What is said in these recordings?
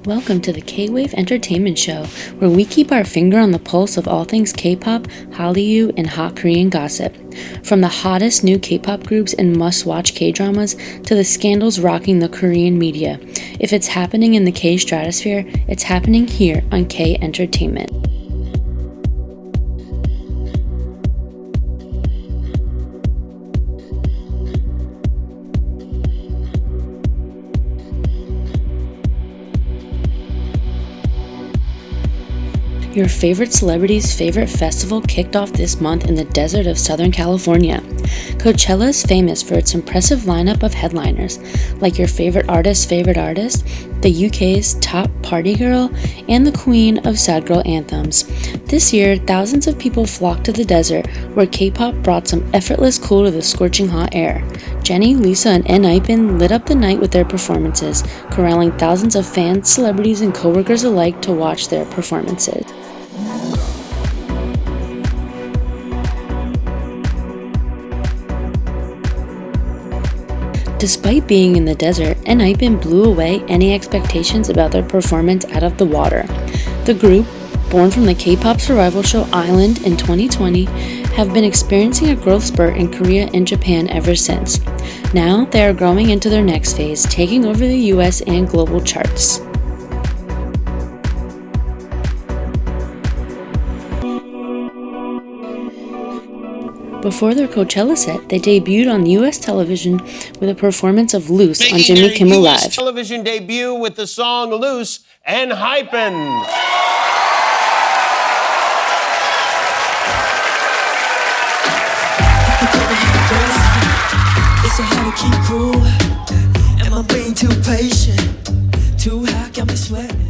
Welcome to the KWave Entertainment Show, where we keep our finger on the pulse of all things K-pop, Hallyu, and hot Korean gossip. From the hottest new K-pop groups and must-watch K-dramas to the scandals rocking the Korean media. If it's happening in the K-stratosphere, it's happening here on K Entertainment. Your favorite celebrity's favorite festival kicked off this month in the desert of Southern California. Coachella is famous for its impressive lineup of headliners, like your favorite artist's favorite artist, the UK's top party girl, and the queen of sad girl anthems. This year, thousands of people flocked to the desert, where K-pop brought some effortless cool to the scorching hot air. Jennie, Lisa, and Enhypen lit up the night with their performances, corralling thousands of fans, celebrities, and co-workers alike to watch their performances. Despite being in the desert, Enhypen blew away any expectations about their performance out of the water. The group, born from the K-pop survival show Island in 2020, have been experiencing a growth spurt in Korea and Japan ever since. Now, they are growing into their next phase, taking over the US and global charts. Before their Coachella set, they debuted on US television with a performance of Loose on Jimmy Kimmel Live. US television debut with the song Loose, Enhypen. It's so hard to keep cool. Am I being too patient? Too hot, got me sweating.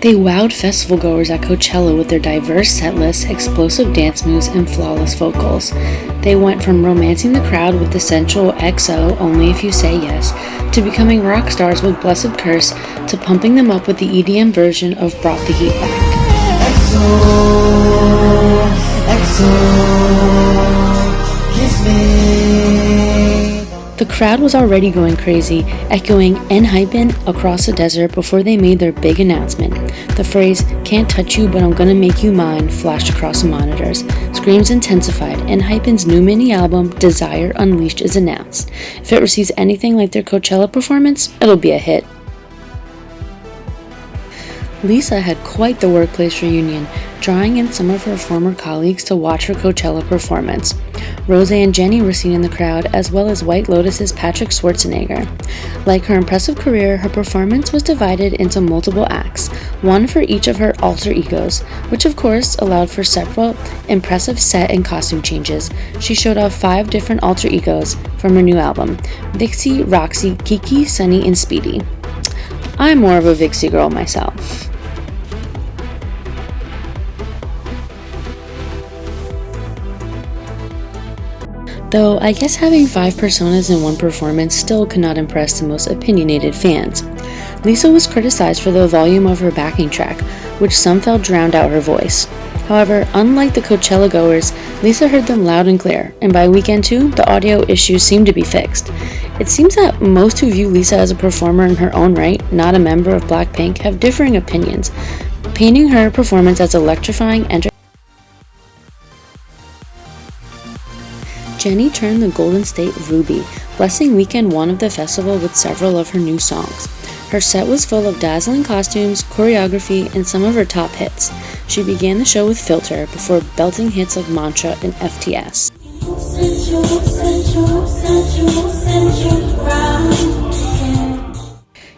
They wowed festival goers at Coachella with their diverse set lists, explosive dance moves, and flawless vocals. They went from romancing the crowd with the sensual XO, Only If You Say Yes, to becoming rock stars with Blessed Curse, to pumping them up with the EDM version of Brought the Heat Back. XO, kiss me. The crowd was already going crazy, echoing Enhypen across the desert before they made their big announcement. The phrase, "Can't touch you, but I'm gonna make you mine," flashed across the monitors. Screams intensified. Enhypen's new mini-album, Desire Unleashed, is announced. If it receives anything like their Coachella performance, it'll be a hit. Lisa had quite the workplace reunion, drawing in some of her former colleagues to watch her Coachella performance. Rose and Jennie were seen in the crowd, as well as White Lotus's Patrick Schwarzenegger. Like her impressive career, her performance was divided into multiple acts, one for each of her alter egos, which of course allowed for several impressive set and costume changes. She showed off 5 different alter egos from her new album: Vixie, Roxy, Kiki, Sunny, and Speedy. I'm more of a Vixie girl myself. Though I guess having 5 personas in one performance still could not impress the most opinionated fans. Lisa was criticized for the volume of her backing track, which some felt drowned out her voice. However, unlike the Coachella goers, Lisa heard them loud and clear, and by weekend 2, the audio issues seemed to be fixed. It seems that most who view Lisa as a performer in her own right, not a member of BlackPink, have differing opinions, painting her performance as electrifying, Jennie turned the Golden State ruby, blessing weekend 1 of the festival with several of her new songs. Her set was full of dazzling costumes, choreography, and some of her top hits. She began the show with Filter before belting hits like Mantra and FTS.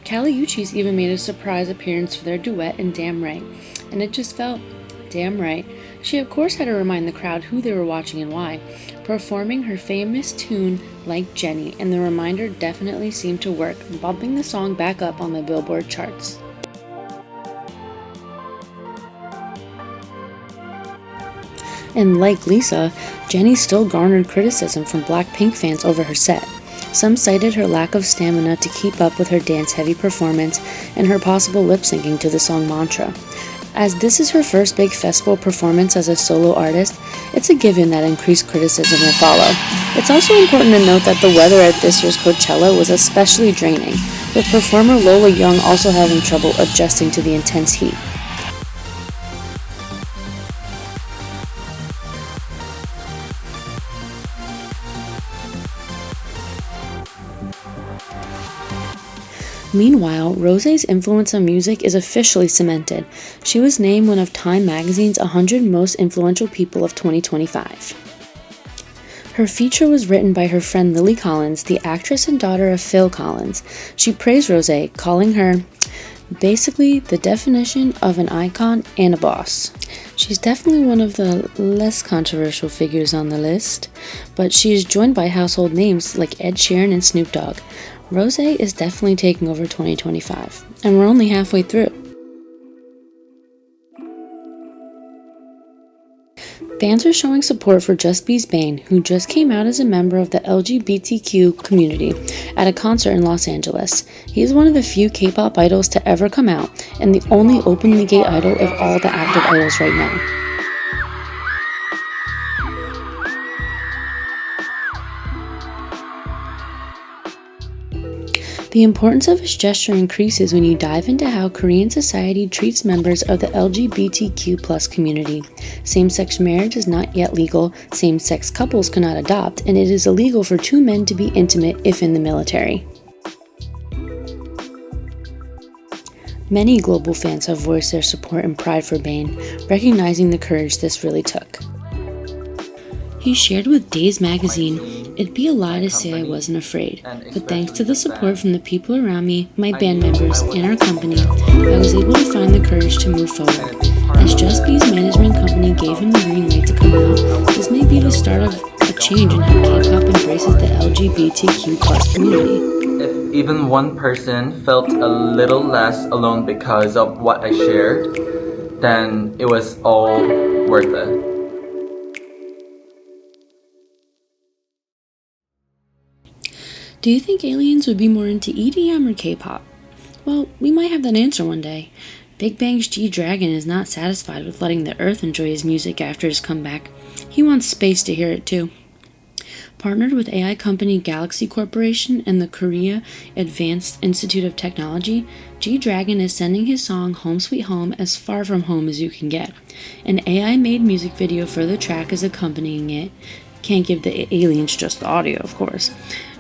HallyuHype even made a surprise appearance for their duet in Damn Right, and it just felt damn right. She of course had to remind the crowd who they were watching and why, performing her famous tune Like Jennie, and the reminder definitely seemed to work, bumping the song back up on the Billboard charts. And like Lisa, Jennie still garnered criticism from BlackPink fans over her set. Some cited her lack of stamina to keep up with her dance-heavy performance and her possible lip-syncing to the song Mantra. As this is her first big festival performance as a solo artist, it's a given that increased criticism will follow. It's also important to note that the weather at this year's Coachella was especially draining. with performer Lola Young also having trouble adjusting to the intense heat. Meanwhile, Rosé's influence on music is officially cemented. She was named one of Time magazine's 100 most influential people of 2025. Her feature was written by her friend Lily Collins, the actress and daughter of Phil Collins. She praised Rosé, calling her basically the definition of an icon and a boss. She's definitely one of the less controversial figures on the list, but she is joined by household names like Ed Sheeran and Snoop Dogg. Rosé is definitely taking over 2025, and we're only halfway through. Fans are showing support for Just B's Bain, who just came out as a member of the LGBTQ community at a concert in Los Angeles. He is one of the few K-pop idols to ever come out, and the only openly gay idol of all the active idols right now. The importance of his gesture increases when you dive into how Korean society treats members of the LGBTQ+ community. Same-sex marriage is not yet legal, same-sex couples cannot adopt, and it is illegal for two men to be intimate if in the military. Many global fans have voiced their support and pride for Bain, recognizing the courage this really took. He shared with Days magazine, "It'd be a lie to say I wasn't afraid, but thanks to the support from the people around me, my band members, and our company, I was able to find the courage to move forward. As Just B's management company gave him the green light to come out, this may be the start of a change in how K-pop embraces the LGBTQ+ community." If even one person felt a little less alone because of what I shared, then it was all worth it. Do you think aliens would be more into EDM or K-pop? Well, we might have that answer one day. Big Bang's gdragon is not satisfied with letting the Earth enjoy his music after his comeback. He wants space to hear it too. Partnered with AI company Galaxy Corporation and the Korea Advanced Institute of Technology, gdragon is sending his song Home Sweet Home as far from home as you can get. An AI-made music video for the track is accompanying it. Can't give the aliens just the audio, of course.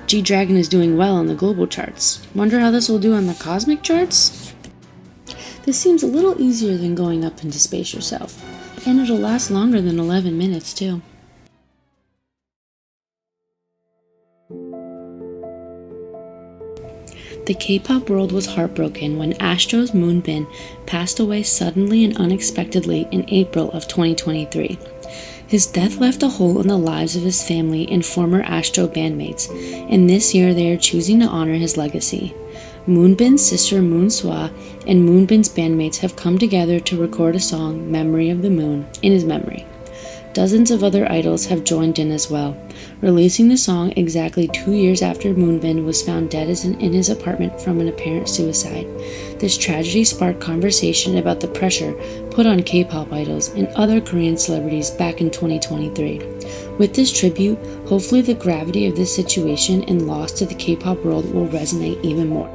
gdragon is doing well on the global charts. Wonder how this will do on the cosmic charts? This seems a little easier than going up into space yourself, and it'll last longer than 11 minutes too. The K-pop world was heartbroken when Astro's Moonbin passed away suddenly and unexpectedly in April of 2023. His death left a hole in the lives of his family and former Astro bandmates, and this year they are choosing to honor his legacy. Moonbin's sister Moon Swa and Moonbin's bandmates have come together to record a song, Memory of the Moon, in his memory. Dozens of other idols have joined in as well, releasing the song exactly 2 years after Moonbin was found dead in his apartment from an apparent suicide. This tragedy sparked conversation about the pressure put on K-pop idols and other Korean celebrities back in 2023. With this tribute, hopefully the gravity of this situation and loss to the K-pop world will resonate even more.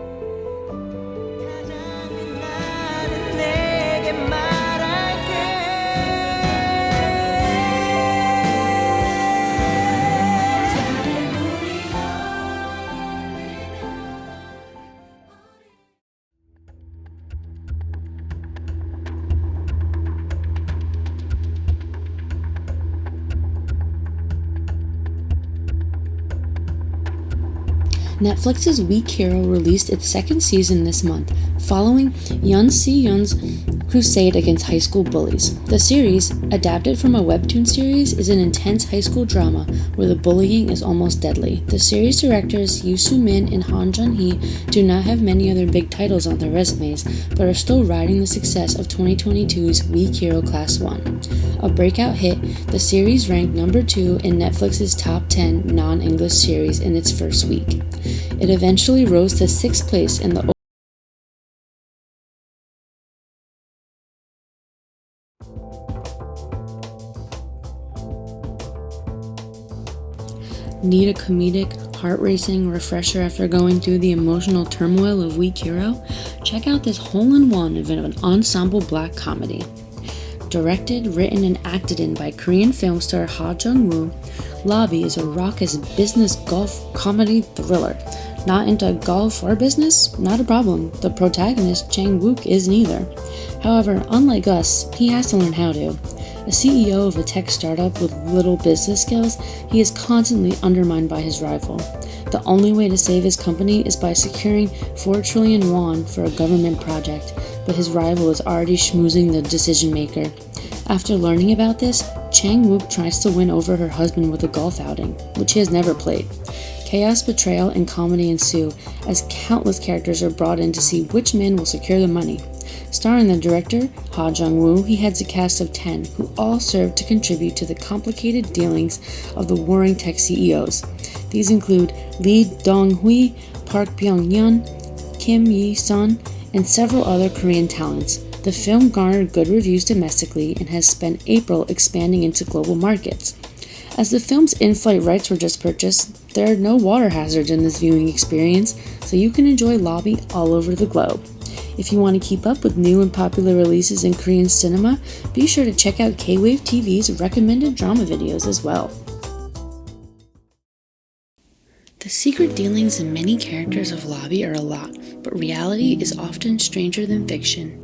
Netflix's Weak Hero released its second season this month, following Yoon Se-yoon's crusade against high school bullies. The series, adapted from a webtoon series, is an intense high school drama where the bullying is almost deadly. The series directors Yoo Soo-min and Han Jun-hee do not have many other big titles on their resumes, but are still riding the success of 2022's Weak Hero Class 1. A breakout hit, the series ranked number 2 in Netflix's top 10 non-English series in its first week. It eventually rose to 6th place in the Need a comedic, heart-racing refresher after going through the emotional turmoil of Weak Hero? Check out this hole-in-one of an ensemble black comedy. Directed, written, and acted in by Korean film star Ha Jung-woo, Lobby is a raucous business golf comedy thriller. Not into golf or business? Not a problem. The protagonist, Chang Wook, is neither. However, unlike us, he has to learn how to. A CEO of a tech startup with little business skills, he is constantly undermined by his rival. The only way to save his company is by securing 4 trillion won for a government project, but his rival is already schmoozing the decision maker. After learning about this, Chang Wook tries to win over her husband with a golf outing, which he has never played. Chaos, betrayal, and comedy ensue as countless characters are brought in to see which man will secure the money. Starring the director, Ha Jung-woo, he heads a cast of 10 who all serve to contribute to the complicated dealings of the warring tech CEOs. These include Lee Dong-hui, Park Byung-yeon, Kim Yi-sun, and several other Korean talents. The film garnered good reviews domestically and has spent April expanding into global markets. As the film's in-flight rights were just purchased, there are no water hazards in this viewing experience, so you can enjoy Lobby all over the globe. If you want to keep up with new and popular releases in Korean cinema, be sure to check out KWave TV's recommended drama videos as well. The secret dealings and many characters of Lobby are a lot, but reality is often stranger than fiction.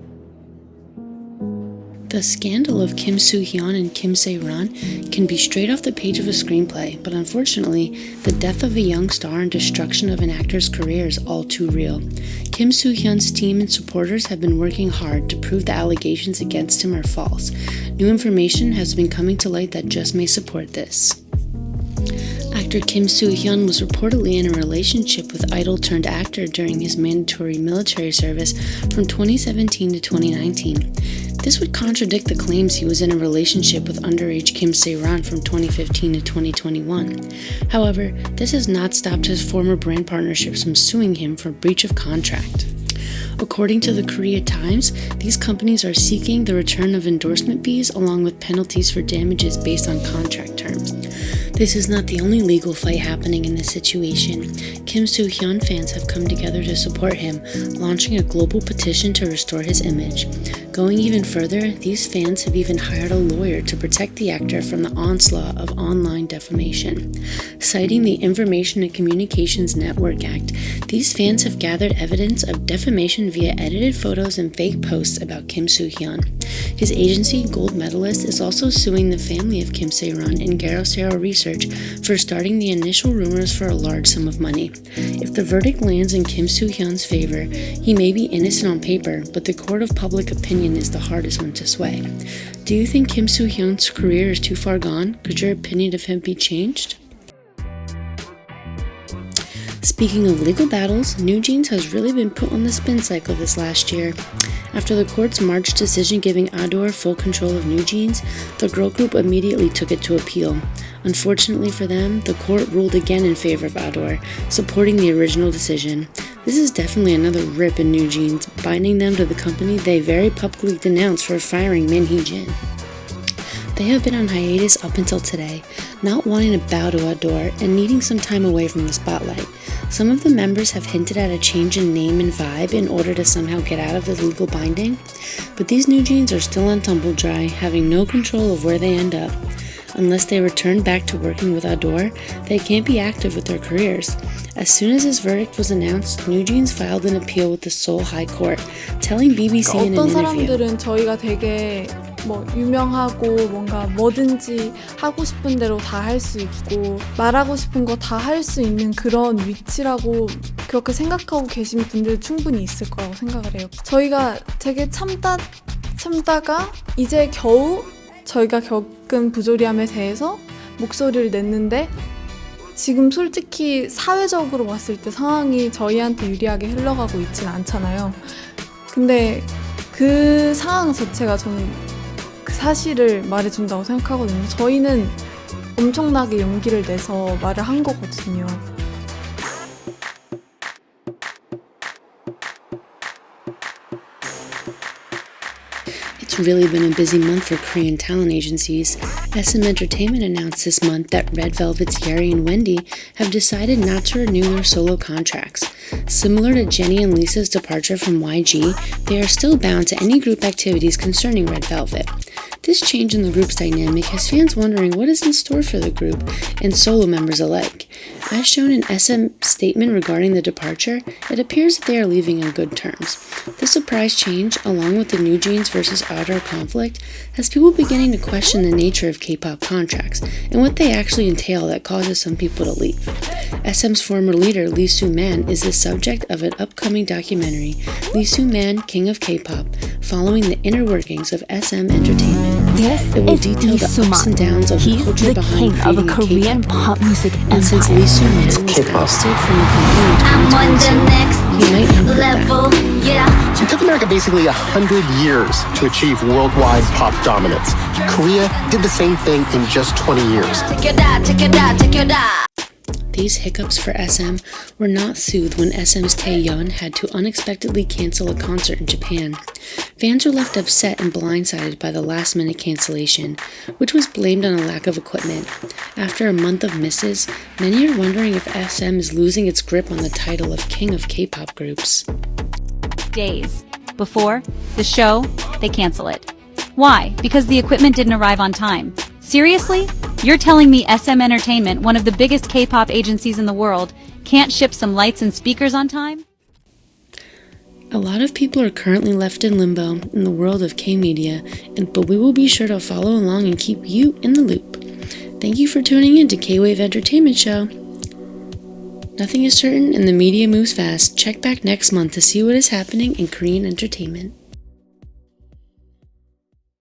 The scandal of Kim Soo-hyun and Kim Sae-ron can be straight off the page of a screenplay, but unfortunately, the death of a young star and destruction of an actor's career is all too real. Kim Soo-hyun's team and supporters have been working hard to prove the allegations against him are false. New information has been coming to light that just may support this. Actor Kim Soo-hyun was reportedly in a relationship with idol-turned-actor during his mandatory military service from 2017 to 2019. This would contradict the claims he was in a relationship with underage Kim Sae-ron from 2015 to 2021. However, this has not stopped his former brand partnerships from suing him for breach of contract. According to the Korea Times, these companies are seeking the return of endorsement fees along with penalties for damages based on contract terms. This is not the only legal fight happening in this situation. Kim Soo-hyun fans have come together to support him, launching a global petition to restore his image. Going even further, these fans have even hired a lawyer to protect the actor from the onslaught of online defamation. Citing the Information and Communications Network Act, these fans have gathered evidence of defamation via edited photos and fake posts about Kim Soo-hyun. His agency, Gold Medalist, is also suing the family of Kim Sae-ron and Garosero Research for starting the initial rumors for a large sum of money. If the verdict lands in Kim Soo-hyun's favor, he may be innocent on paper, but the court of public opinion is the hardest one to sway. Do you think Kim Soo-hyun's career is too far gone? Could your opinion of him be changed? Speaking of legal battles, NewJeans has really been put on the spin cycle this last year. After the court's March decision giving Adore full control of NewJeans, the girl group immediately took it to appeal. Unfortunately for them, the court ruled again in favor of Adore, supporting the original decision. This is definitely another rip in NewJeans, binding them to the company they very publicly denounced for firing Min Hee-jin. They have been on hiatus up until today, not wanting to bow to Adore and needing some time away from the spotlight. Some of the members have hinted at a change in name and vibe in order to somehow get out of the legal binding, but these NewJeans are still on tumble dry, having no control of where they end up. Unless they return back to working with Adore, they can't be active with their careers. As soon as this verdict was announced, NewJeans filed an appeal with the Seoul High Court, telling BBC in an 어떤 interview. 사람들은 저희가 되게 유명하고 뭔가 뭐든지 하고 싶은 대로 다 할 수 있고 말하고 싶은 거 다 할 수 있는 그런 위치라고 그렇게 생각하고 계신 분들 충분히 있을 거라고 생각을 해요. 저희가 되게 참다가 이제 겨우 저희가 겪은 부조리함에 대해서 목소리를 냈는데 지금 솔직히 사회적으로 봤을 때 상황이 저희한테 유리하게 흘러가고 있진 않잖아요. 근데 그 상황 자체가 저는 그 사실을 말해준다고 생각하거든요. 저희는 엄청나게 용기를 내서 말을 한 거거든요. It's really been a busy month for Korean talent agencies. SM Entertainment announced this month that Red Velvet's Yeri and Wendy have decided not to renew their solo contracts. Similar to Jennie and Lisa's departure from YG, they are still bound to any group activities concerning Red Velvet. This change in the group's dynamic has fans wondering what is in store for the group and solo members alike. As shown in SM's statement regarding the departure, it appears that they are leaving on good terms. The surprise change, along with the New Jeans versus Outer conflict, has people beginning to question the nature of K-pop contracts and what they actually entail that causes some people to leave. SM's former leader, Lee Soo-man, is the subject of an upcoming documentary, Lee Soo-man, King of K-pop, following the inner workings of SM Entertainment. It will detail the ups and downs of the culture behind creating Korean K-pop. pop music And since Lee Soo-man was ousted from the company in 2022, he might have heard that. It took America basically 100 years to achieve worldwide pop dominance. Korea did the same thing in just 20 years. These hiccups for SM were not soothed when SM's Taeyeon had to unexpectedly cancel a concert in Japan. Fans were left upset and blindsided by the last-minute cancellation, which was blamed on a lack of equipment. After a month of misses, many are wondering if SM is losing its grip on the title of King of K-pop groups. Days before the show, they cancel it. Why? Because the equipment didn't arrive on time. Seriously? You're telling me SM Entertainment, one of the biggest K-pop agencies in the world, can't ship some lights and speakers on time? A lot of people are currently left in limbo in the world of K-media, but we will be sure to follow along and keep you in the loop. Thank you for tuning in to KWave Entertainment Show. Nothing is certain and the media moves fast. Check back next month to see what is happening in Korean entertainment.